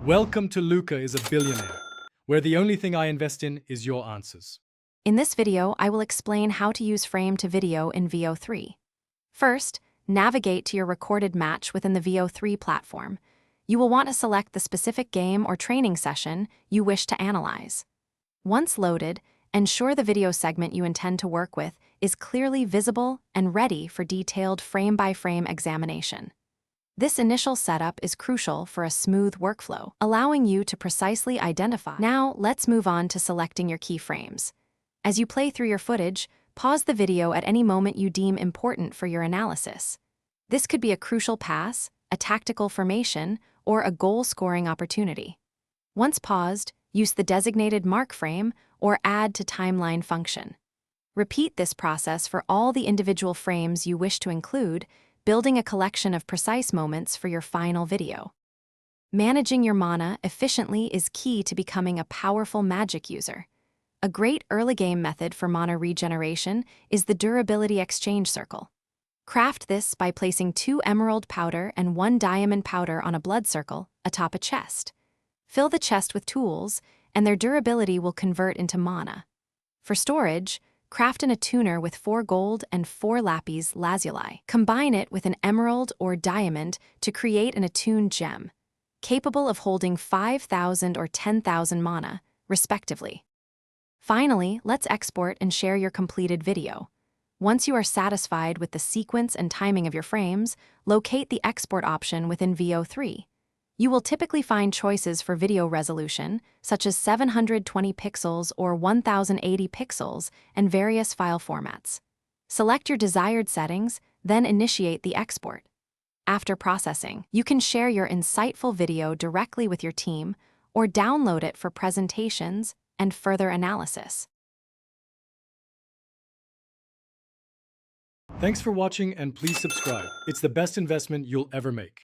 Welcome to Luca is a Billionaire, where the only thing I invest in is your answers. In this video, I will explain how to use frame to video in VEO3. First, navigate to your recorded match within the VEO3 platform. You will want to select the specific game or training session you wish to analyze. Once loaded, ensure the video segment you intend to work with is clearly visible and ready for detailed frame-by-frame examination. This initial setup is crucial for a smooth workflow, allowing you to precisely identify. Now, let's move on to selecting your keyframes. As you play through your footage, pause the video at any moment you deem important for your analysis. This could be a crucial pass, a tactical formation, or a goal-scoring opportunity. Once paused, use the designated mark frame or add to timeline function. Repeat this process for all the individual frames you wish to include, building a collection of precise moments for your final video. Managing your mana efficiently is key to becoming a powerful magic user. A great early game method for mana regeneration is the durability exchange circle. Craft this by placing 2 emerald powder and 1 diamond powder on a blood circle atop a chest. Fill the chest with tools, and their durability will convert into mana. For storage, craft an attuner with 4 gold and 4 lapis lazuli. Combine it with an emerald or diamond to create an attuned gem, capable of holding 5,000 or 10,000 mana, respectively. Finally, let's export and share your completed video. Once you are satisfied with the sequence and timing of your frames, locate the export option within VEO3. You will typically find choices for video resolution, such as 720 pixels or 1080 pixels, and various file formats. Select your desired settings, then initiate the export. After processing, you can share your insightful video directly with your team or download it for presentations and further analysis. Thanks for watching and please subscribe. It's the best investment you'll ever make.